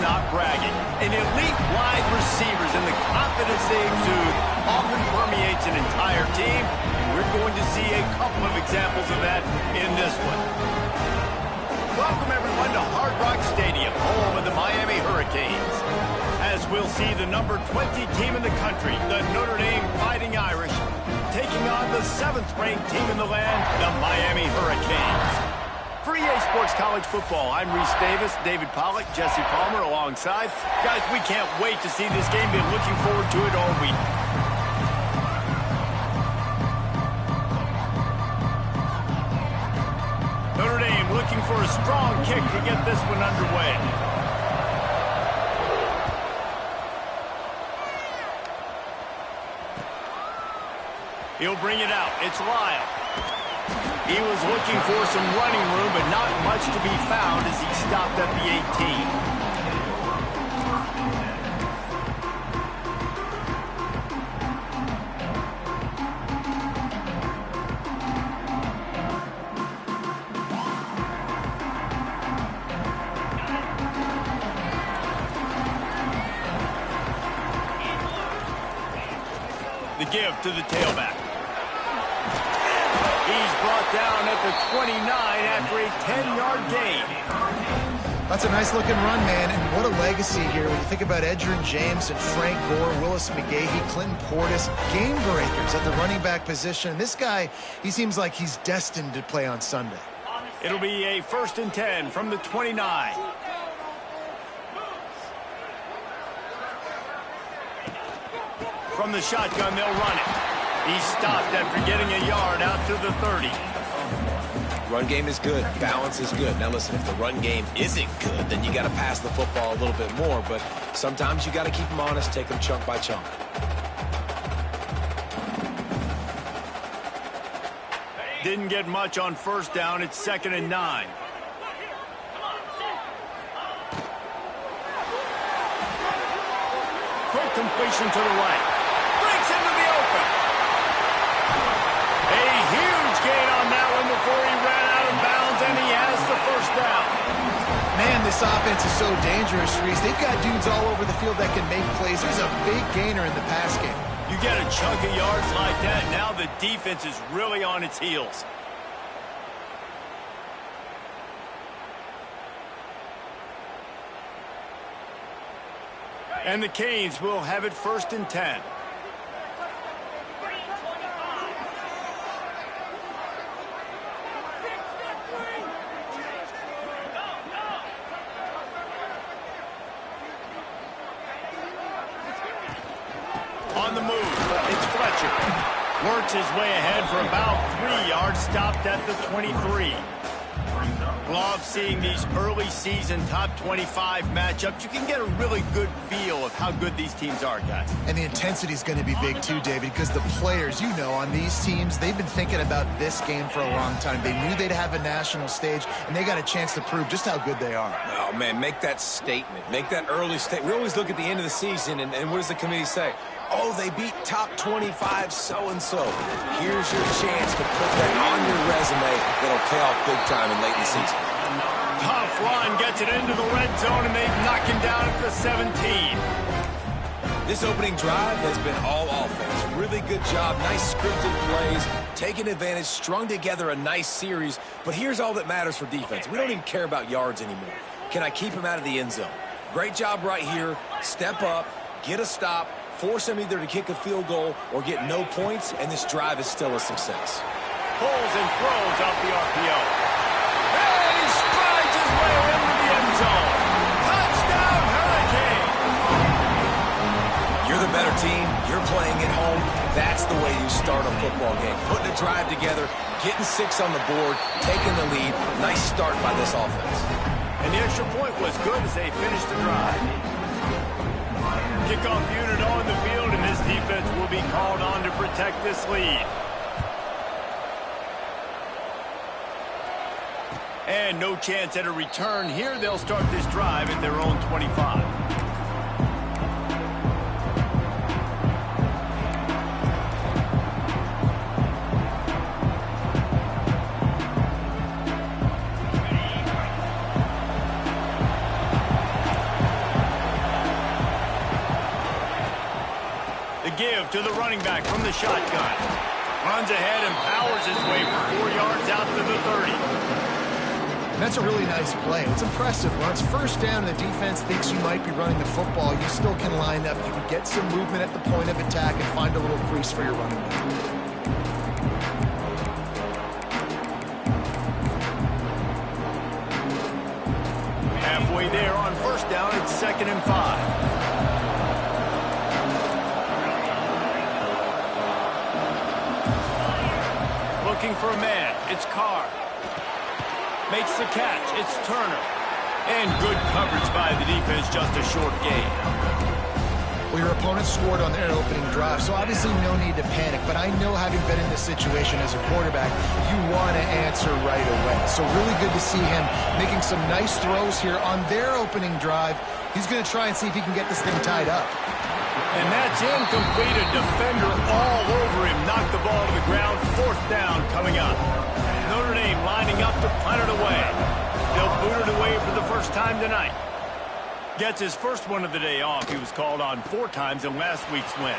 not bragging. An elite wide receivers and the confidence they exude often permeates an entire team, and we're going to see a couple of examples of that in this one. Welcome, everyone, to Hard Rock Stadium, home of the Miami Hurricanes. As we'll see the number 20 team in the country, the Notre Dame Fighting Irish, taking on the 7th-ranked team in the land, the Miami Hurricanes. For EA Sports College Football, I'm Reese Davis, David Pollack, Jesse Palmer alongside. Guys, we can't wait to see this game. Been looking forward to it all week. Notre Dame looking for a strong kick to get this one underway. He'll bring it out. It's Lyle. He was looking for some running room, but not much to be found as he stopped at the 18. The give to the tailback. He's brought down at the 29 after a 10-yard gain. That's a nice-looking run, man, and what a legacy here. When you think about Edgerrin James and Frank Gore, Willis McGahee, Clinton Portis, game breakers at the running back position. This guy, he seems like he's destined to play on Sunday. It'll be a 1st and 10 from the 29. From the shotgun, they'll run it. He's stopped after getting a yard out to the 30. Run game is good. Balance is good. Now, listen, if the run game isn't good, then you got to pass the football a little bit more. But sometimes you got to keep them honest, take them chunk by chunk. Didn't get much on 1st down. It's 2nd and 9. Quick completion to the right. Breaks into the open. A huge gain on that one before he ran out of bounds, and he has the 1st down. Man, this offense is so dangerous, Reese. They've got dudes all over the field that can make plays. He's a big gainer in the pass game. You get a chunk of yards like that, now the defense is really on its heels. And the Canes will have it 1st and 10. On the move, it's Fletcher. Works his way ahead for about 3 yards, stopped at the 23. Love seeing these early season top 25 matchups. You can get a really good feel of how good these teams are, guys. And the intensity is going to be big too, David, because the players, you know, on these teams, they've been thinking about this game for a long time. They knew they'd have a national stage, and they got a chance to prove just how good they are. Oh, man, make that statement. Make that early statement. We always look at the end of the season, and what does the committee say? Oh, they beat top 25 so-and-so. Here's your chance to put that on your resume that'll pay off big time and late in the season. Tough run, gets it into the red zone, and they knock him down at the 17. This opening drive has been all offense. Really good job, nice scripted plays, taking advantage, strung together a nice series. But here's all that matters for defense. We don't even care about yards anymore. Can I keep him out of the end zone? Great job right here. Step up, get a stop, force him either to kick a field goal or get no points, and this drive is still a success. Pulls and throws off the RPO. And he strides his way into the end zone. Touchdown, Hurricane! You're the better team. You're playing at home. That's the way you start a football game. Putting a drive together, getting 6 on the board, taking the lead. Nice start by this offense. And the extra point was good as they finished the drive. Kickoff unit on the field, and this defense will be called on to protect this lead. And no chance at a return here. They'll start this drive at their own 25. give to the running back from the shotgun. Runs ahead and powers his way for 4 yards out to the 30. That's a really nice play. It's impressive. When it's first down and the defense thinks you might be running the football, you still can line up. You can get some movement at the point of attack and find a little crease for your running back. Halfway there on first down, it's 2nd and 5. Looking for a man, it's Carr. Makes the catch, it's Turner. And good coverage by the defense, just a short gain. Well, your opponent scored on their opening drive, so obviously no need to panic. But I know, having been in this situation as a quarterback, you want to answer right away. So really good to see him making some nice throws here on their opening drive. He's going to try and see if he can get this thing tied up. And that's incomplete. A defender all over him. Knocked the ball to the ground. 4th down coming up. Notre Dame lining up to punt it away. They'll boot it away for the first time tonight. Gets his first one of the day off. He was called on 4 times in last week's win.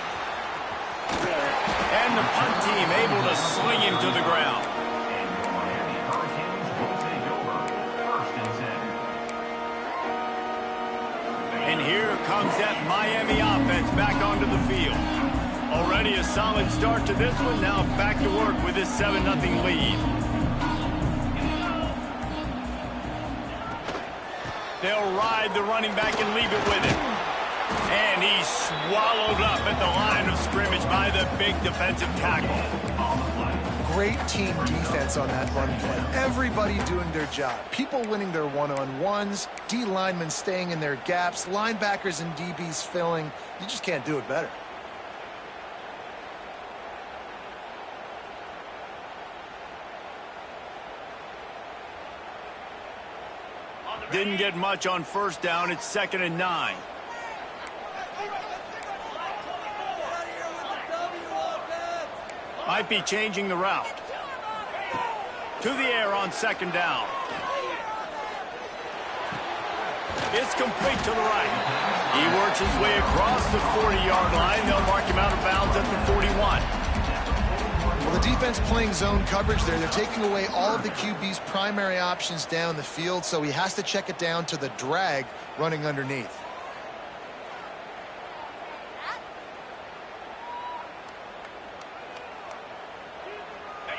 And the punt team able to sling him to the ground. And here comes that Miami offense back onto the field. Already a solid start to this one. Now back to work with this 7-0 lead. They'll ride the running back and leave it with him. And he's swallowed up at the line of scrimmage by the big defensive tackle. Great team defense on that run play. Everybody doing their job. People winning their one-on-ones, D linemen staying in their gaps, linebackers and DBs filling. You just can't do it better. Didn't get much on first down. It's 2nd and 9. Might be changing the route. To the air on 2nd down. It's complete to the right. He works his way across the 40-yard line. They'll mark him out of bounds at the 41. Well, the defense playing zone coverage there. They're taking away all of the QB's primary options down the field, so he has to check it down to the drag running underneath.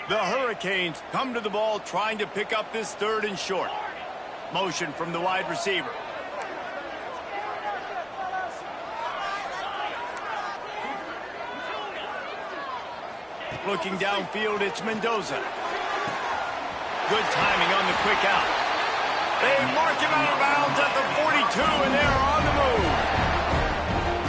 The Hurricanes come to the ball trying to pick up this 3rd and short. Motion from the wide receiver. Looking downfield, it's Mendoza. Good timing on the quick out. They mark him out of bounds at the 42, and they're on the move.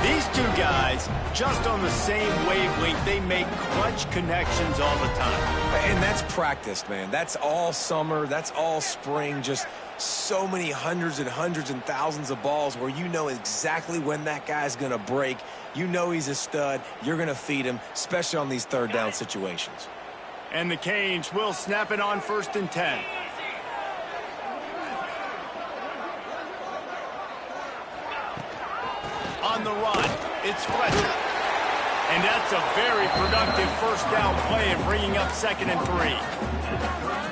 These two guys, just on the same wavelength, they make clutch connections all the time. And that's practiced, man. That's all summer. That's all spring. Just so many hundreds and thousands of balls where you know exactly when that guy's going to break. You know he's a stud. You're going to feed him, especially on these 3rd down situations. And the Canes will snap it on 1st and 10. On the run, it's Fletcher. And that's a very productive 1st down play of bringing up 2nd and 3.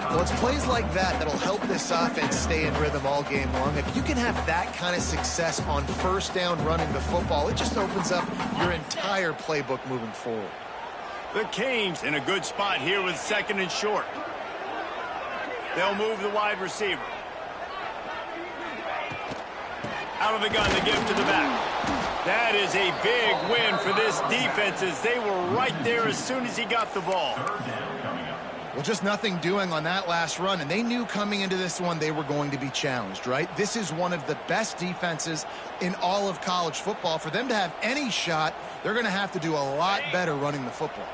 Well, it's plays like that that'll help this offense stay in rhythm all game long. If you can have that kind of success on 1st down running the football, it just opens up your entire playbook moving forward. The Canes in a good spot here with 2nd and short. They'll move the wide receiver. Out of the gun, the give to the back. That is a big win for this defense, as they were right there as soon as he got the ball. Well, just nothing doing on that last run, and they knew coming into this one they were going to be challenged, right? This is one of the best defenses in all of college football. For them to have any shot, they're going to have to do a lot better running the football.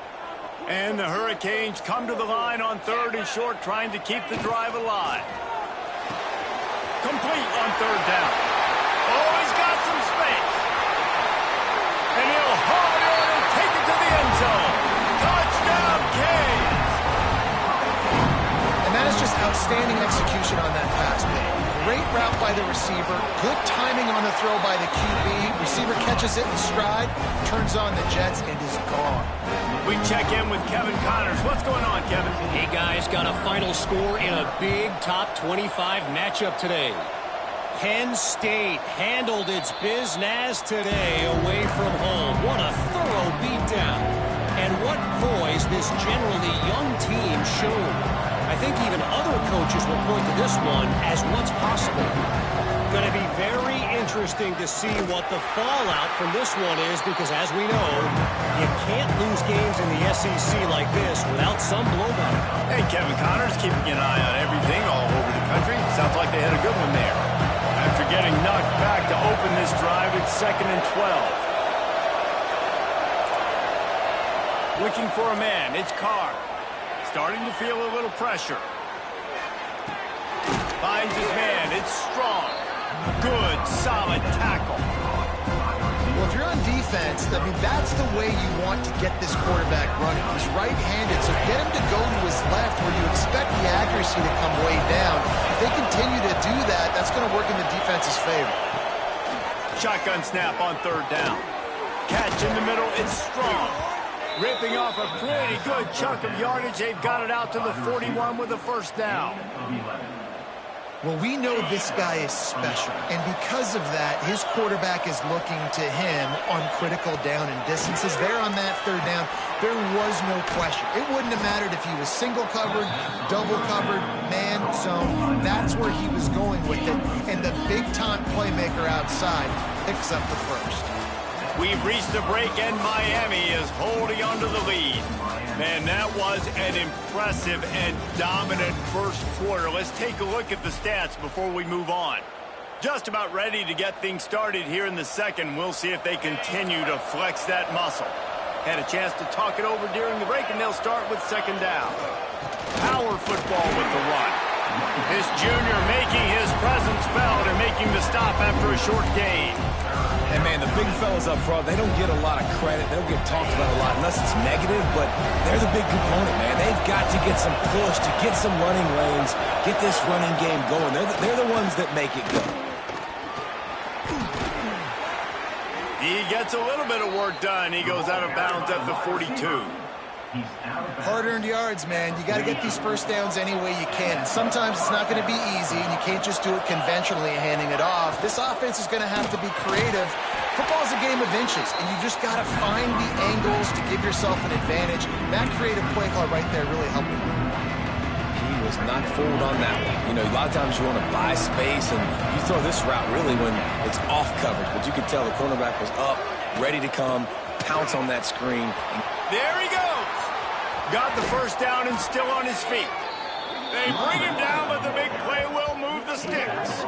And the Hurricanes come to the line on 3rd and short, trying to keep the drive alive. Complete on 3rd down. Oh, he's got some space. And he'll haul it in and take it to the end zone. Touchdown, Canes! And that is just outstanding execution on that pass play. Great route by the receiver, good timing timing on the throw by the QB. Receiver catches it in stride, turns on the jets, and is gone. We check in with Kevin Connors. What's going on, Kevin? Hey, guys, got a final score in a big top 25 matchup today. Penn State handled its business today away from home. What a thorough beatdown. And what poise this generally young team showed. I think even other coaches will point to this one as what's possible. Going to be very interesting to see what the fallout from this one is because, as we know, you can't lose games in the SEC like this without some blowback. Hey, Kevin Connors keeping an eye on everything all over the country. Sounds like they had a good one there. After getting knocked back to open this drive, it's 2nd and 12. Looking for a man, it's Carr. Starting to feel a little pressure. Finds his man, it's Strong. Good, solid tackle. Well, if you're on defense, I mean, that's the way you want to get this quarterback running. He's right-handed, so get him to go to his left where you expect the accuracy to come way down. If they continue to do that, that's going to work in the defense's favor. Shotgun snap on 3rd down. Catch in the middle, it's Strong. Ripping off a pretty good chunk of yardage. They've got it out to the 41 with a 1st down. Well, we know this guy is special, and because of that, his quarterback is looking to him on critical down and distances. There on that 3rd down, there was no question. It wouldn't have mattered if he was single covered, double covered, man, zone. That's where he was going with it, and the big-time playmaker outside picks up the 1st. We've reached the break, and Miami is holding on to the lead. Man, that was an impressive and dominant first quarter. Let's take a look at the stats before we move on. Just about ready to get things started here in the second. We'll see if they continue to flex that muscle. Had a chance to talk it over during the break, and they'll start with 2nd down. Power football with the run. This junior making his presence felt and making the stop after a short gain. And, man, the big fellas up front, they don't get a lot of credit. They don't get talked about a lot unless it's negative, but they're the big component, man. They've got to get some push, to get some running lanes, get this running game going. They're the ones that make it go. He gets a little bit of work done. He goes out of bounds at the 42. Hard-earned yards, man. You got to get these 1st downs any way you can. Sometimes it's not going to be easy, and you can't just do it conventionally handing it off. This offense is going to have to be creative. Football is a game of inches, and you just got to find the angles to give yourself an advantage. That creative play call right there really helped him. He was not fooled on that one. You know, a lot of times you want to buy space, and you throw this route really when it's off coverage. But you could tell the cornerback was up, ready to come, pounce on that screen. There he goes. Got the 1st down and still on his feet. They bring him down, but the big play will move the sticks.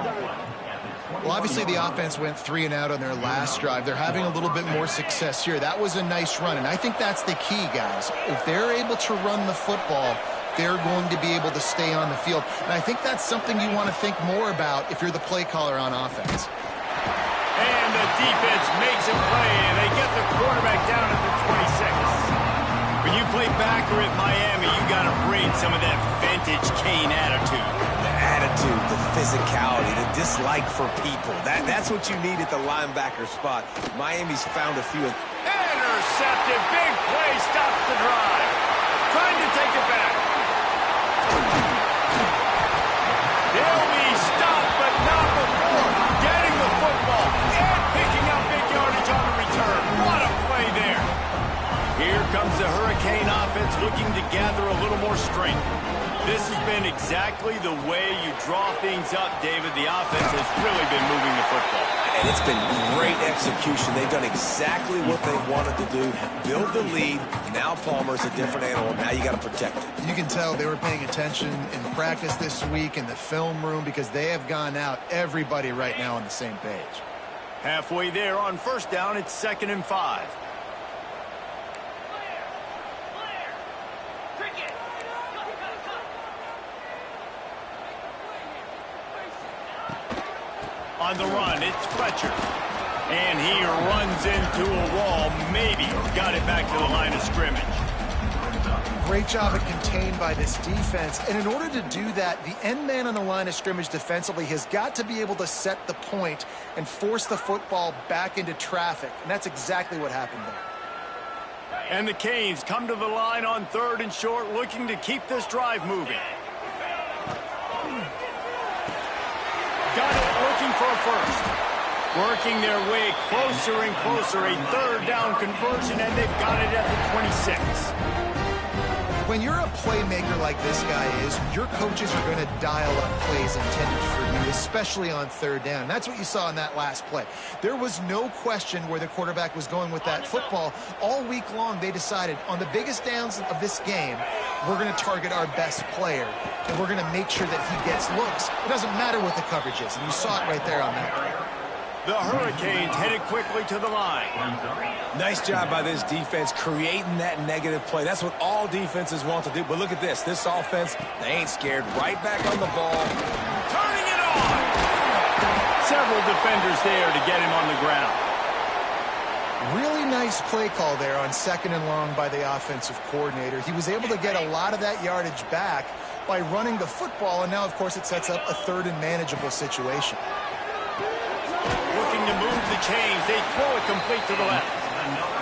Well, obviously the offense went 3 and out on their last drive. They're having a little bit more success here. That was a nice run, and I think that's the key, guys. If they're able to run the football, they're going to be able to stay on the field. And I think that's something you want to think more about if you're the play caller on offense. And the defense makes a play, and they get the quarterback down at the 26. When you play backer at Miami, you got to bring some of that vintage Kane attitude. The attitude, the physicality, the dislike for people. That's what you need at the linebacker spot. Miami's found a few. Intercepted. Big play stops the drive. Trying to take it back. They'll be stopped, but not before getting the football and picking up big yardage on the return. What a play there. Here comes the Hurricane offense looking to gather a little more strength. This has been exactly the way you draw things up, David. The offense has really been moving the football. And it's been great execution. They've done exactly what they wanted to do. Build the lead. Now Palmer's a different animal. Now you got to protect it. You can tell they were paying attention in practice this week in the film room because they have gone out, everybody right now on the same page. Halfway there on 1st down, it's 2nd and 5. On the run, it's Fletcher. And he runs into a wall. Maybe got it back to the line of scrimmage. Great job at contained by this defense. And in order to do that, the end man on the line of scrimmage defensively has got to be able to set the point and force the football back into traffic. And that's exactly what happened there. And the Canes come to the line on 3rd and short, looking to keep this drive moving. Got it, looking for a first. Working their way closer and closer, a 3rd down conversion, and they've got it at the 26. When you're a playmaker like this guy is, your coaches are going to dial up plays intended for you, especially on 3rd down. That's what you saw in that last play. There was no question where the quarterback was going with that football. All week long, they decided on the biggest downs of this game, we're going to target our best player, and we're going to make sure that he gets looks. It doesn't matter what the coverage is, and you saw it right there on that play. The Hurricanes headed quickly to the line. Nice job by this defense creating that negative play. That's what all defenses want to do. But look at this. This offense, they ain't scared. Right back on the ball. Turning it on. Several defenders there to get him on the ground. Really nice play call there on 2nd and long by the offensive coordinator. He was able to get a lot of that yardage back by running the football, and now, of course, it sets up a 3rd and manageable situation. Looking to move the chains. They throw it complete to the left.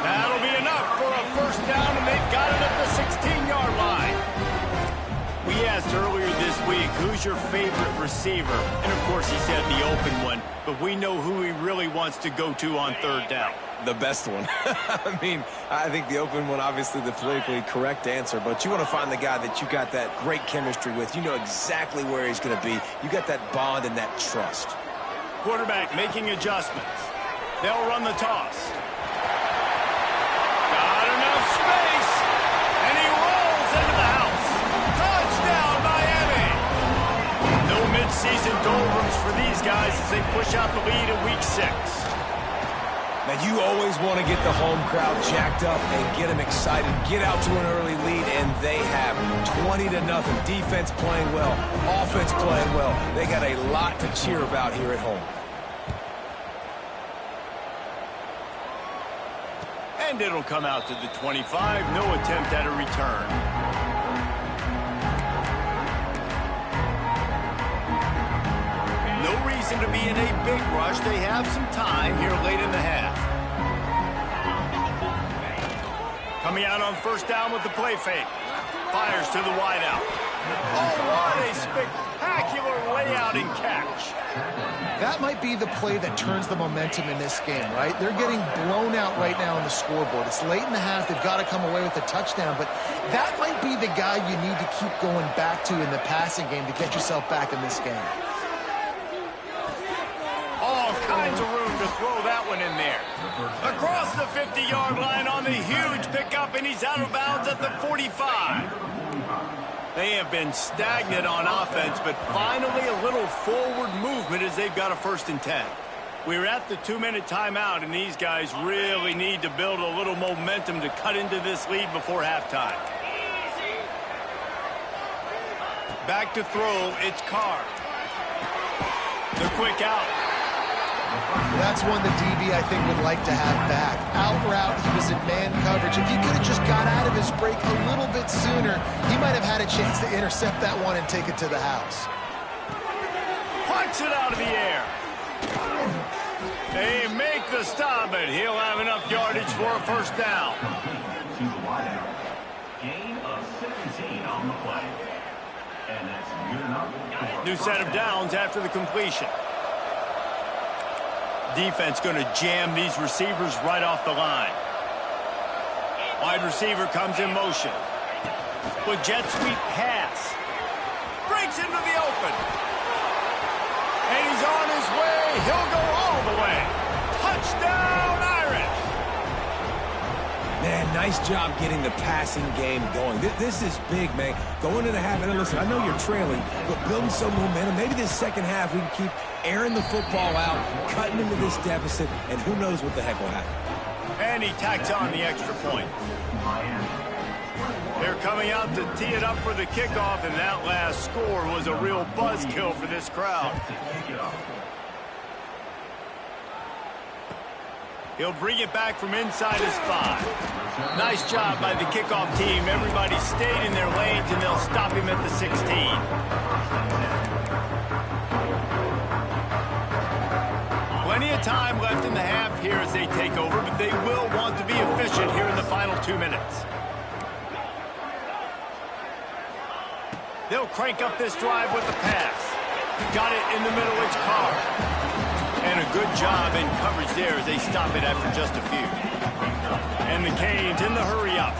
That'll be enough for a first down, and they've got it at the 16-yard line. We asked earlier this week, who's your favorite receiver? And, of course, he said the open one, but we know who he really wants to go to on 3rd down. The best one. I mean, I think the open one, obviously the politically correct answer, but you want to find the guy that you got that great chemistry with. You know exactly where he's going to be. You got that bond and that trust. Quarterback making adjustments. They'll run the toss. Got enough space, and he rolls into the house. Touchdown, Miami! No midseason doldrums for these guys as they push out the lead in Week 6. Now, you always want to get the home crowd jacked up and get them excited, get out to an early lead, and they have 20-0. Defense playing well, offense playing well. They got a lot to cheer about here at home. And it'll come out to the 25. No attempt at a return. No reason to be in a big rush. They have some time here late in the half. Coming out on 1st down with the play fake. Fires to the wideout. Oh, what a spectacular layout and catch. That might be the play that turns the momentum in this game, right? They're getting blown out right now on the scoreboard. It's late in the half. They've got to come away with a touchdown, but that might be the guy you need to keep going back to in the passing game to get yourself back in this game. All kinds of room to throw that one in there. Across the 50-yard line on the huge pickup, and he's out of bounds at the 45. They have been stagnant on offense, but finally a little forward movement as they've got a 1st and 10. We're at the 2-minute timeout, and these guys really need to build a little momentum to cut into this lead before halftime. Back to throw, it's Carr. The quick out. That's one the DB, I think, would like to have back. Out route, he was in man coverage. If he could have just got out of his break a little bit sooner, he might have had a chance to intercept that one and take it to the house. Punch it out of the air. They make the stop, but he'll have enough yardage for a 1st down. Gain of 17 on the play. And that's good enough. New set of downs after the completion. Defense going to jam these receivers right off the line. Wide receiver comes in motion. With jet sweep pass. Breaks into the open. And he's on his way. He'll go all the way. Touchdown, Irish. Man, nice job getting the passing game going. This is big, man. Going into the half, and listen, I know you're trailing, but building some momentum. Maybe this 2nd half we can keep airing the football out, cutting into this deficit, and who knows what the heck will happen. And he tacks on the extra point. They're coming out to tee it up for the kickoff, and that last score was a real buzzkill for this crowd. He'll bring it back from inside his 5. Nice job by the kickoff team. Everybody stayed in their lanes, and they'll stop him at the 16. Plenty of time left in the half here as they take over, but they will want to be efficient here in the final 2 minutes. They'll crank up this drive with the pass. Got it in the middle, it's Carr. And a good job in coverage there as they stop it after just a few. And the Canes in the hurry up.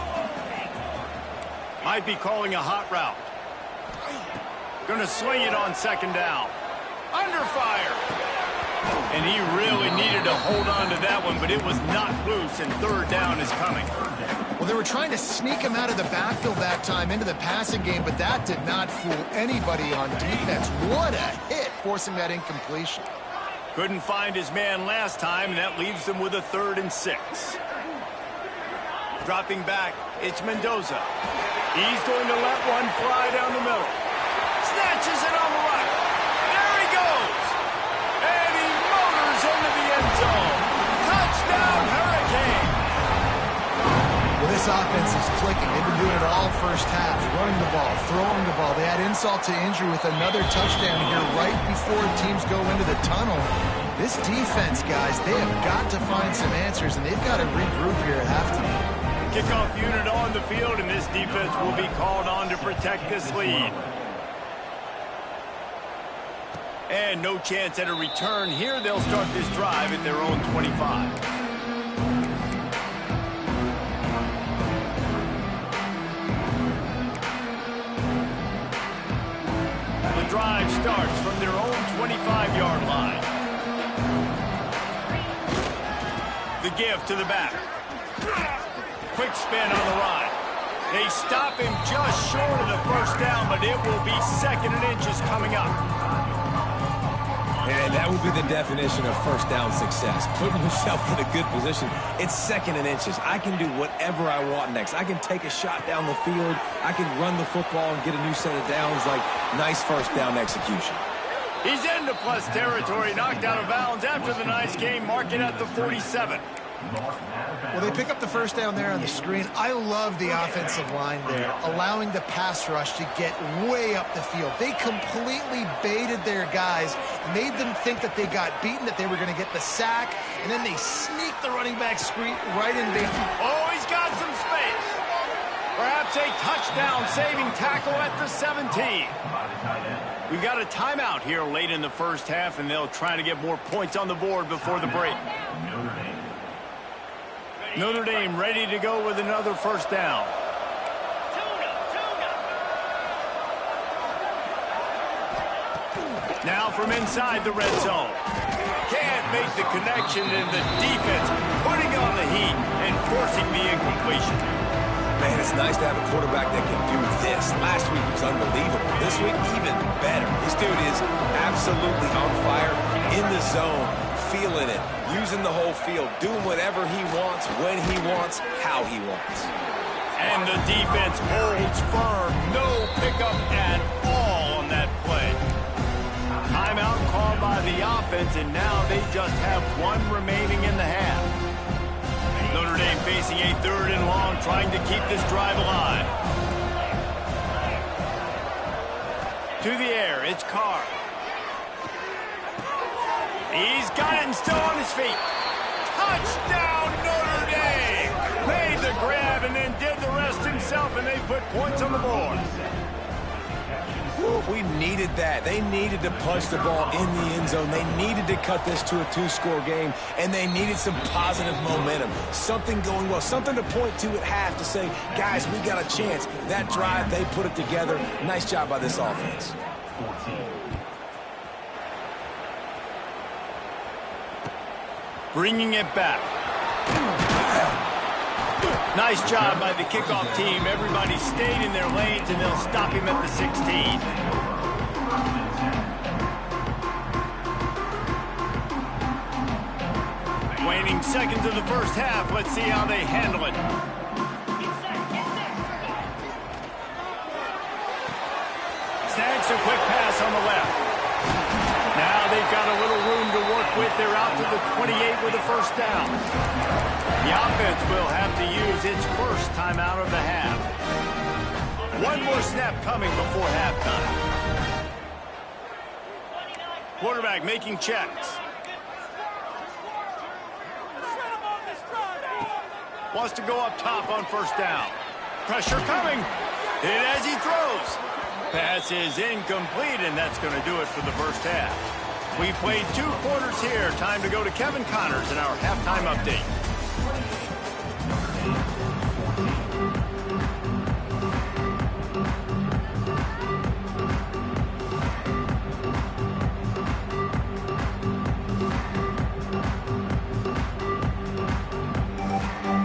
Might be calling a hot route. Gonna swing it on second down. Under fire. And he really needed to hold on to that one, but it was not loose, and third down is coming. Well, they were trying to sneak him out of the backfield that time into the passing game, but that did not fool anybody on defense. What a hit, forcing that incompletion. Couldn't find his man last time, and that leaves them with a 3rd and 6. Dropping back, it's Mendoza. He's going to let one fly down the middle. Snatches it on the right. There he goes. And he motors into the end zone. Touchdown, Hurricane. Well, this offense is clicking. They've been doing it all first half, running the ball, throwing the ball. They had insult to injury with another touchdown here right before teams go into the tunnel. This defense, guys, they have got to find some answers, and they've got to regroup here at halftime. Kickoff unit on the field, and this defense will be called on to protect this lead. And no chance at a return here. They'll start this drive at their own 25. The drive starts from their own 25-yard line. The give to the back. Quick spin on the ride. They stop him just short of the first down, but it will be 2nd and inches coming up. And that would be the definition of first down success. Putting yourself in a good position. It's 2nd and inches. I can do whatever I want next. I can take a shot down the field. I can run the football and get a new set of downs. Like, nice first down execution. He's into plus territory, knocked out of bounds after the nice game, marking at the 47. Well, they pick up the first down there on the screen. I love the offensive line there, allowing the pass rush to get way up the field. They completely baited their guys, made them think that they got beaten, that they were going to get the sack, and then they sneak the running back screen right in there. Oh, he's got some space. Perhaps a touchdown-saving tackle at the 17. We've got a timeout here late in the first half, and they'll try to get more points on the board before the break. Notre Dame ready to go with another first down. Now from inside the red zone. Can't make the connection, and the defense putting on the heat and forcing the incompletion. Man, it's nice to have a quarterback that can do this. Last week was unbelievable. This week, even better. This dude is absolutely on fire, in the zone, feeling it, using the whole field, doing whatever he wants, when he wants, how he wants. And the defense holds firm. No pickup at all on that play. Timeout called by the offense, and now they just have one remaining in the half. Notre Dame facing a 3rd and long, trying to keep this drive alive. To the air, it's Carr. He's got it and still on his feet. Touchdown, Notre Dame! Made the grab and then did the rest himself, and they put points on the board. We needed that. They needed to punch the ball in the end zone. They needed to cut this to a 2-score game, and they needed some positive momentum. Something going well, something to point to at half to say, guys, we got a chance. That drive, they put it together. Nice job by this offense. Bringing it back. Nice job by the kickoff team. Everybody stayed in their lanes, and they'll stop him at the 16. Waning seconds of the first half. Let's see how they handle it. Snacks a quick pass on the left. Now they've got a little room to work with they're out to the 28 with a first down. The offense will have to use its first timeout of the half. One more snap coming before halftime. Quarterback making checks. Wants to go up top on first down. Pressure coming. Hit as he throws. Pass is incomplete, and that's going to do it for the first half. We've played 2 quarters here. Time to go to Kevin Connors in our halftime update.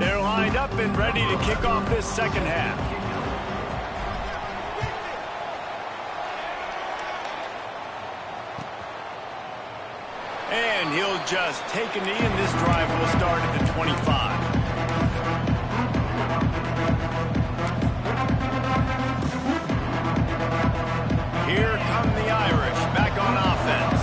They're lined up and ready to kick off this second half. And he'll just take a knee, and this drive will start at the 25. Here come the Irish, back on offense.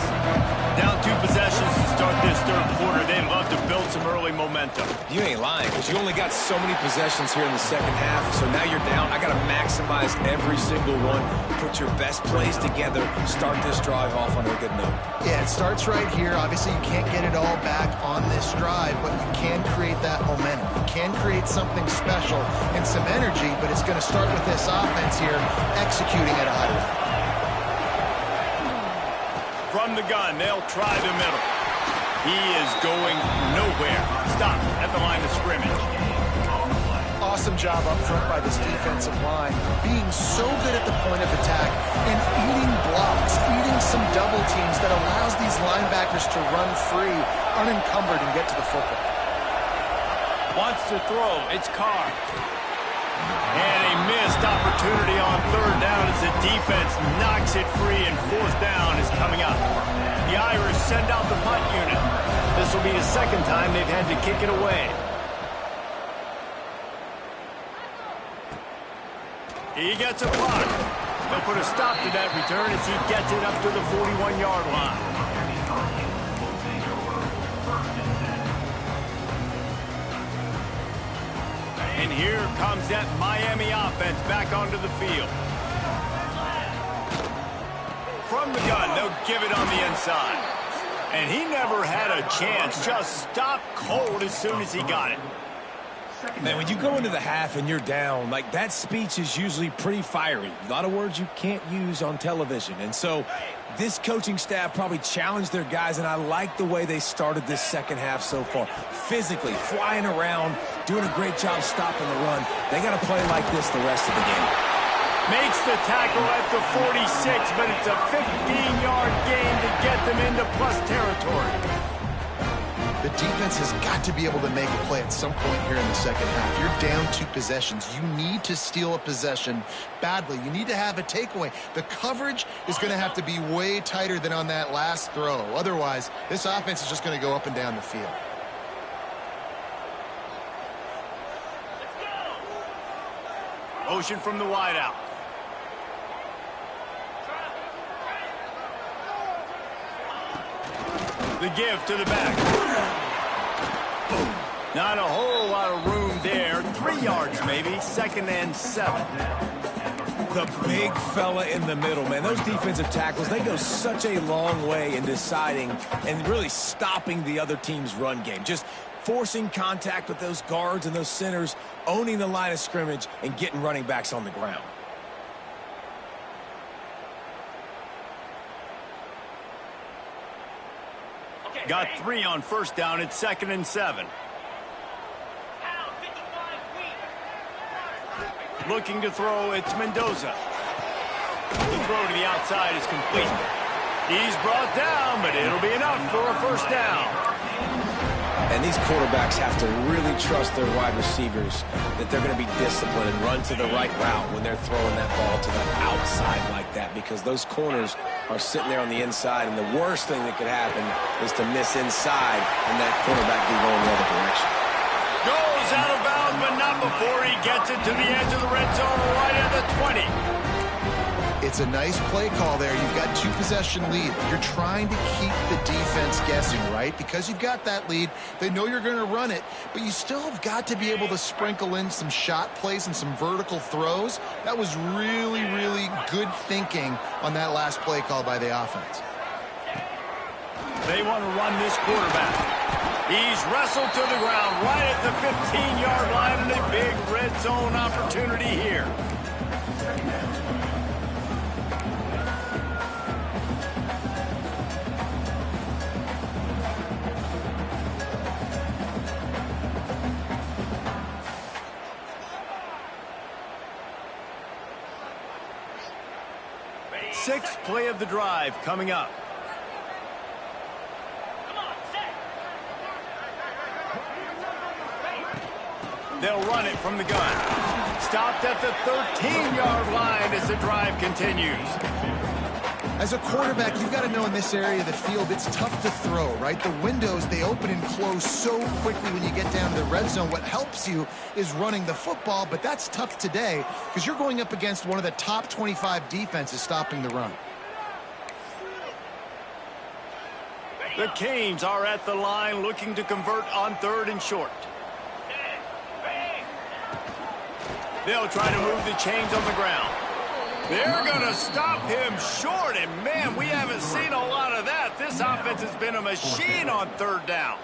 Down 2 possessions to start this third quarter. They'd love to build some early momentum. You ain't lying, because you only got so many possessions here in the second half, so now you're down. I got to maximize every single one. Put your best plays together. Start this drive off on a good note. Yeah, it starts right here. Obviously, you can't get it all back on this drive, but you can create that momentum. You can create something special and some energy, but it's going to start with this offense here executing at a high level. From the gun, they'll try the middle. He is going nowhere. Stop at the line of scrimmage. Awesome job up front by this defensive line, being so good at the point of attack and eating blocks, eating some double teams that allows these linebackers to run free, unencumbered, and get to the football. Wants to throw. It's Carr. And a missed opportunity on third down as the defense knocks it free, and fourth down is coming up. The Irish send out the punt unit. This will be the second time they've had to kick it away. He gets a block. They'll put a stop to that return as he gets it up to the 41-yard line. And here comes that Miami offense back onto the field. From the gun, they'll give it on the inside. And he never had a chance. Just stopped cold as soon as he got it. Man, when you go into the half and you're down, like, that speech is usually pretty fiery. A lot of words you can't use on television. And so this coaching staff probably challenged their guys, and I like the way they started this second half so far. Physically, flying around, doing a great job stopping the run. They got to play like this the rest of the game. Makes the tackle at the 46, but it's a 15-yard gain to get them into plus territory. The defense has got to be able to make a play at some point here in the second half. You're down 2 possessions. You need to steal a possession badly. You need to have a takeaway. The coverage is going to have to be way tighter than on that last throw. Otherwise, this offense is just going to go up and down the field. Motion from the wideout. The give to the back. Not a whole lot of room there. 3 yards maybe. 2nd and 7. The big fella in the middle, man. Those defensive tackles, they go such a long way in deciding and really stopping the other team's run game. Just forcing contact with those guards and those centers, owning the line of scrimmage, and getting running backs on the ground. Got 3 on first down. It's 2nd and 7. Looking to throw, it's Mendoza. The throw to the outside is complete. He's brought down, but it'll be enough for a first down. And these quarterbacks have to really trust their wide receivers that they're going to be disciplined and run to the right route when they're throwing that ball to the outside like that, because those corners are sitting there on the inside, and the worst thing that could happen is to miss inside and that quarterback be going the other direction. Goes out of bounds, but not before he gets it to the edge of the red zone right at the 20. It's a nice play call there. You've got 2-possession lead. You're trying to keep the defense guessing, right? Because you've got that lead, they know you're going to run it, but you still have got to be able to sprinkle in some shot plays and some vertical throws. That was really, really good thinking on that last play call by the offense. They want to run this quarterback. He's wrestled to the ground right at the 15-yard line, and a big red zone opportunity here. Sixth play of the drive coming up. They'll run it from the gun. Stopped at the 13-yard line as the drive continues. As a quarterback, you've got to know in this area of the field, it's tough to throw, right? The windows, they open and close so quickly when you get down to the red zone. What helps you is running the football, but that's tough today because you're going up against one of the top 25 defenses stopping the run. The Canes are at the line looking to convert on 3rd and short. They'll try to move the chains on the ground. They're going to stop him short, and man, we haven't seen a lot of that. This offense has been a machine on 3rd down.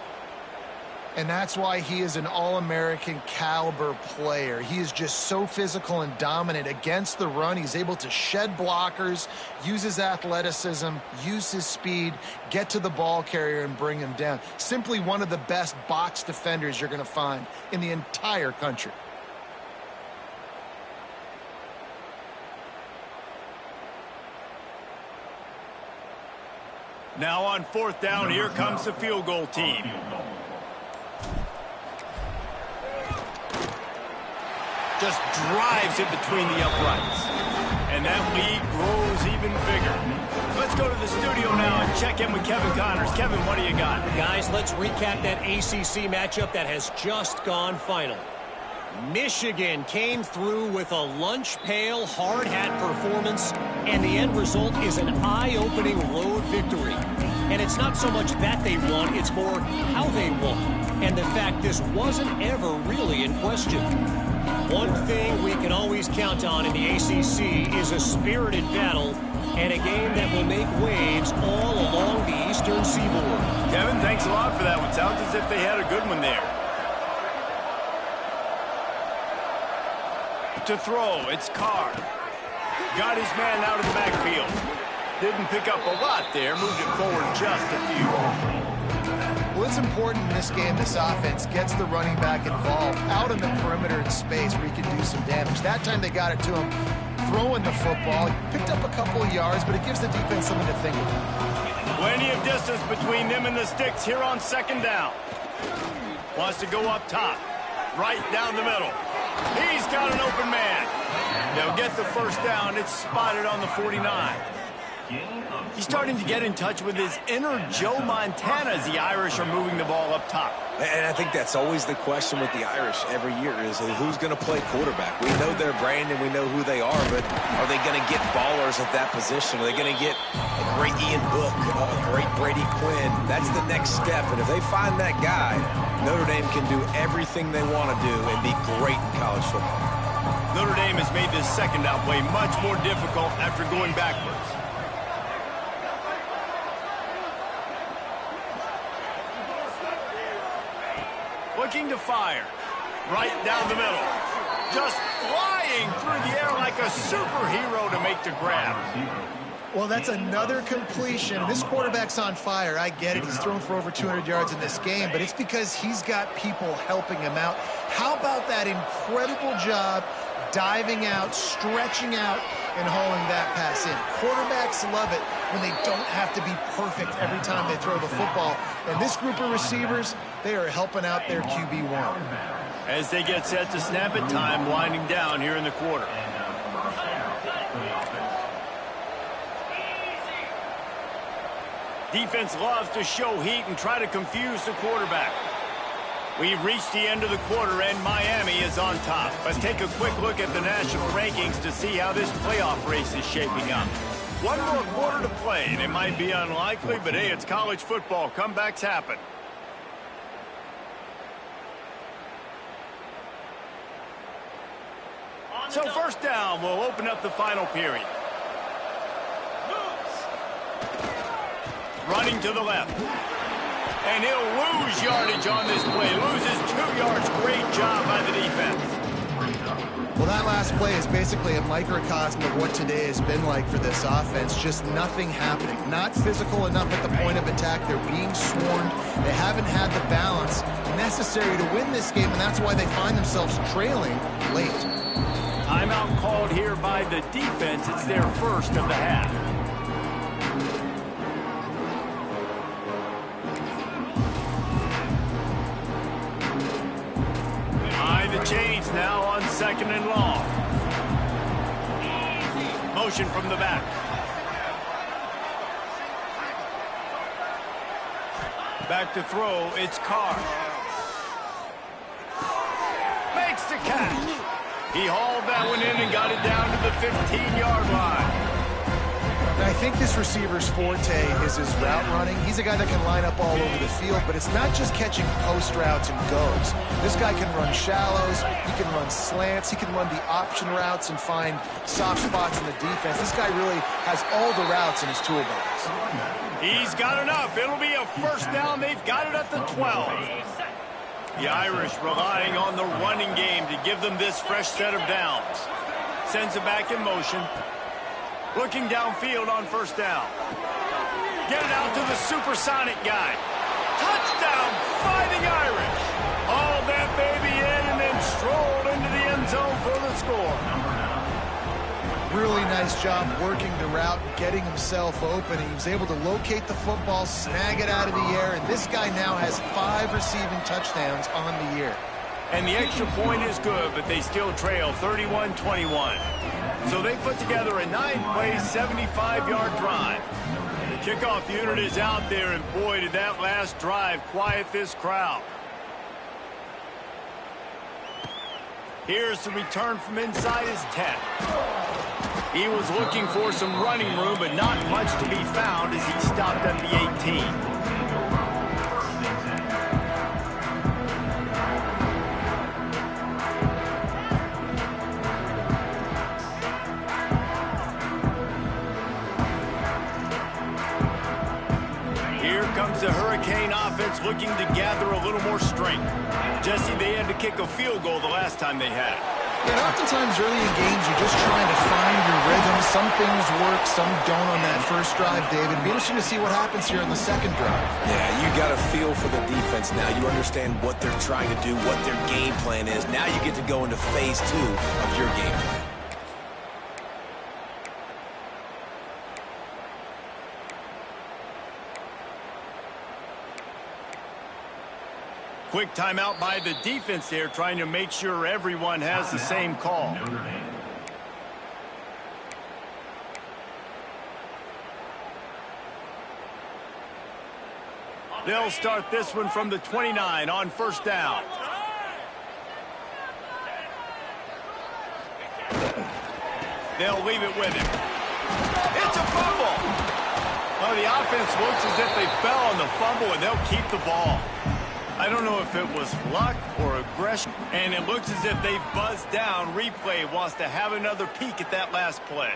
And that's why he is an All-American caliber player. He is just so physical and dominant against the run. He's able to shed blockers, use his athleticism, use his speed, get to the ball carrier and bring him down. Simply one of the best box defenders you're going to find in the entire country. Now on 4th down, here comes the field goal team. Just drives it between the uprights. And that lead grows even bigger. Let's go to the studio now and check in with Kevin Connors. Kevin, what do you got? Guys, let's recap that ACC matchup that has just gone final. Michigan came through with a lunch pail, hard hat performance, and the end result is an eye-opening road victory. And it's not so much that they won, it's more how they won, and the fact this wasn't ever really in question. One thing we can always count on in the ACC is a spirited battle and a game that will make waves all along the Eastern Seaboard. Kevin, thanks a lot for that one. Sounds as if they had a good one there. To throw, it's Carr. Got his man out of the backfield. Didn't pick up a lot there, moved it forward just a few. Well, it's important in this game, this offense gets the running back involved out in the perimeter in space where he can do some damage. That time they got it to him throwing the football. Picked up a couple of yards, but it gives the defense something to think about. Plenty of distance between them and the sticks here on 2nd down. Wants to go up top, right down the middle. He's got an open man. They'll get the 1st down. It's spotted on the 49. He's starting to get in touch with his inner Joe Montana as the Irish are moving the ball up top. And I think that's always the question with the Irish every year is who's going to play quarterback. We know their brand and we know who they are, but are they going to get ballers at that position? Are they going to get a great Ian Book, a great Brady Quinn? That's the next step, and if they find that guy, Notre Dame can do everything they want to do and be great in college football. Notre Dame has made this 2nd down play much more difficult after going backwards. Looking to fire. Right down the middle. Just flying through the air like a superhero to make the grab. Well, that's another completion. This quarterback's on fire. I get it. He's thrown for over 200 yards in this game, but it's because he's got people helping him out. How about that incredible job diving out, stretching out, and hauling that pass in? Quarterbacks love it when they don't have to be perfect every time they throw the football. And this group of receivers, they are helping out their QB1. As they get set to snap it, time winding down here in the quarter. Defense loves to show heat and try to confuse the quarterback. We've reached the end of the quarter, and Miami is on top. Let's take a quick look at the national rankings to see how this playoff race is shaping up. One more quarter to play, and it might be unlikely, but hey, it's college football. Comebacks happen. So first down, we'll open up the final period. Running to the left. And he'll lose yardage on this play. Loses 2 yards. Great job by the defense. Well, that last play is basically a microcosm of what today has been like for this offense. Just nothing happening. Not physical enough at the point of attack. They're being swarmed. They haven't had the balance necessary to win this game, and that's why they find themselves trailing late. Timeout called here by the defense. It's their first of the half. The chains now on 2nd and long. Motion from the back. Back to throw, it's Carr. Makes the catch. He hauled that one in and got it down to the 15-yard line. I think this receiver's forte is his route running. He's a guy that can line up all over the field, but it's not just catching post routes and goes. This guy can run shallows, he can run slants, he can run the option routes and find soft spots in the defense. This guy really has all the routes in his toolbox. He's got enough. It'll be a first down. They've got it at the 12. The Irish relying on the running game to give them this fresh set of downs. Sends it back in motion. Looking downfield on first down. Get it out to the supersonic guy. Touchdown, Fighting Irish. Hauled that baby in and then strolled into the end zone for the score. Really nice job working the route, getting himself open. He was able to locate the football, snag it out of the air, and this guy now has 5 receiving touchdowns on the year. And the extra point is good, but they still trail 31-21. So they put together a 9-play, 75-yard drive. The kickoff unit is out there, and boy, did that last drive quiet this crowd. Here's the return from inside his 10. He was looking for some running room, but not much to be found as he stopped at the 18. Comes the Hurricane offense looking to gather a little more strength. Jesse, they had to kick a field goal the last time they had. And oftentimes early in games, you're just trying to find your rhythm. Some things work, some don't on that first drive, David. It'll be interesting to see what happens here in the second drive. Yeah, you got a feel for the defense now. You understand what they're trying to do, what their game plan is. Now you get to go into phase 2 of your game plan. Quick timeout by the defense there, trying to make sure everyone has the same call. They'll start this one from the 29 on first down. They'll leave it with him. It's a fumble. Well, the offense looks as if they fell on the fumble, and they'll keep the ball. I don't know if it was luck or aggression, and it looks as if they've buzzed down. Replay wants to have another peek at that last play.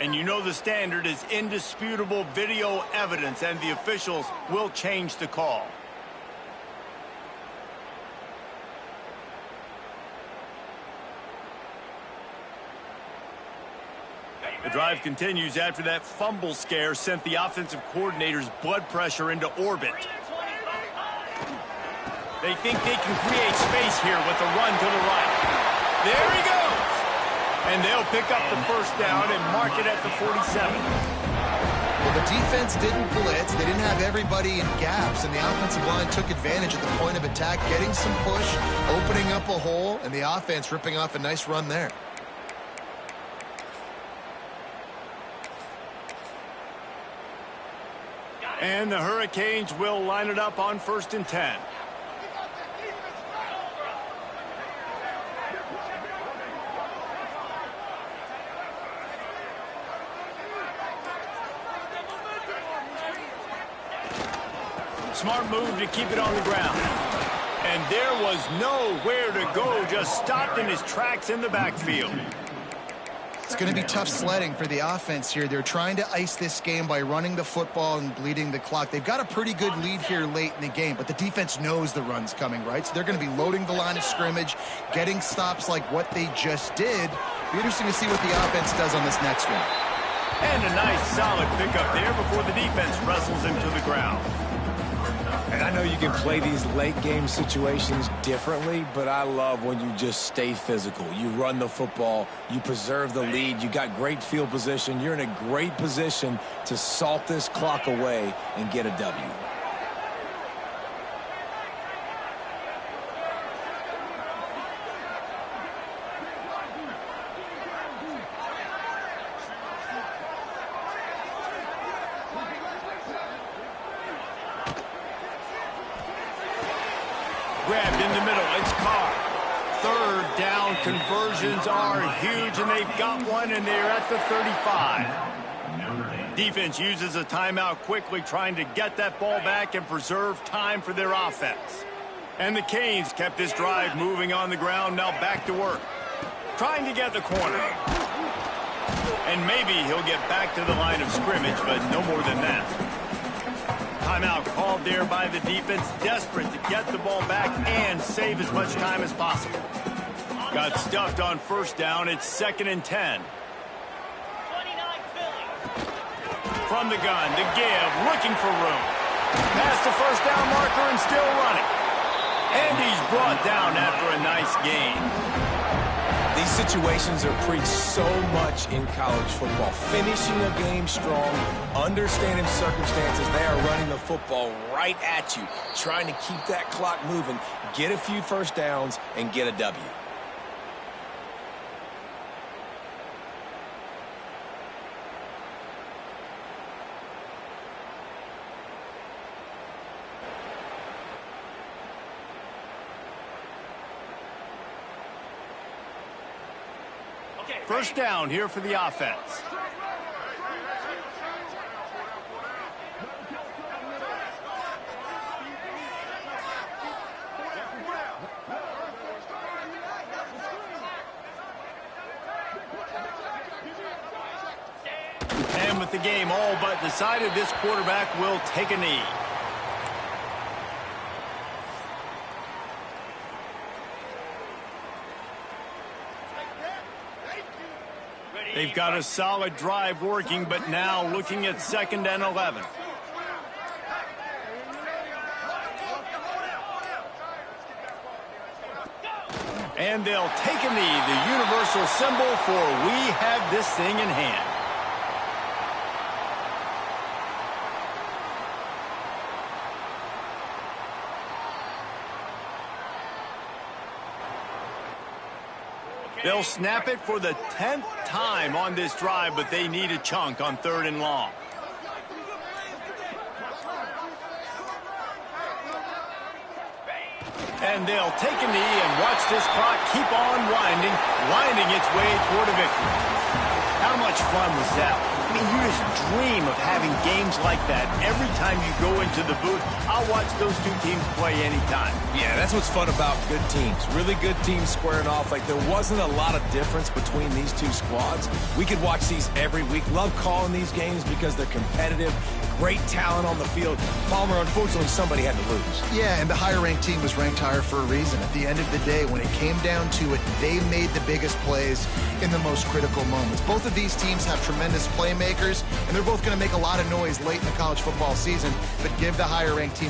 And you know the standard is indisputable video evidence, and the officials will change the call. The drive continues after that fumble scare sent the offensive coordinator's blood pressure into orbit. They think they can create space here with a run to the right. There he goes! And they'll pick up the first down and mark it at the 47. Well, the defense didn't blitz. They didn't have everybody in gaps, and the offensive line took advantage at the point of attack, getting some push, opening up a hole, and the offense ripping off a nice run there. And the Hurricanes will line it up on 1st and 10. Smart move to keep it on the ground. And there was nowhere to go, just stopped in his tracks in the backfield. It's going to be tough sledding for the offense here. They're trying to ice this game by running the football and bleeding the clock. They've got a pretty good lead here late in the game, but the defense knows the run's coming, right? So they're going to be loading the line of scrimmage, getting stops like what they just did. Be interesting to see what the offense does on this next one. And a nice solid pickup there before the defense wrestles him to the ground. And I know you can play these late game situations differently, but I love when you just stay physical. You run the football, you preserve the lead, you got great field position. You're in a great position to salt this clock away and get a W. Grabbed in the middle, it's Carr. 3rd down conversions are huge, and they've got one, and they're at the 35. Defense uses a timeout quickly, trying to get that ball back and preserve time for their offense. And the Canes kept this drive moving on the ground, now back to work. Trying to get the corner. And maybe he'll get back to the line of scrimmage, but no more than that. Timeout called there by the defense, desperate to get the ball back and save as much time as possible. Got stuffed on 1st down. It's 2nd and 10. From the gun, the give, looking for room. Past the 1st down marker and still running. And he's brought down after a nice gain. These situations are preached so much in college football. Finishing a game strong, understanding circumstances. They are running the football right at you, trying to keep that clock moving, get a few 1st downs, and get a W. First down here for the offense. And with the game all but decided, this quarterback will take a knee. They've got a solid drive working, but now looking at 2nd and 11. And they'll take a knee, the universal symbol for we have this thing in hand. They'll snap it for the 10th time on this drive, but they need a chunk on 3rd and long. And they'll take a knee and watch this clock keep on winding its way toward a victory. How much fun was that? I mean, you just dream of having games like that every time you go into the booth. I'll watch those two teams play anytime. Yeah, that's what's fun about good teams. Really good teams squaring off. Like, there wasn't a lot of difference between these two squads. We could watch these every week. Love calling these games because they're competitive. Great talent on the field. Palmer, unfortunately, somebody had to lose. Yeah, and the higher-ranked team was ranked higher for a reason. At the end of the day, when it came down to it, they made the biggest plays in the most critical moments. Both of these teams have tremendous playmakers, and they're both going to make a lot of noise late in the college football season, but give the higher-ranked team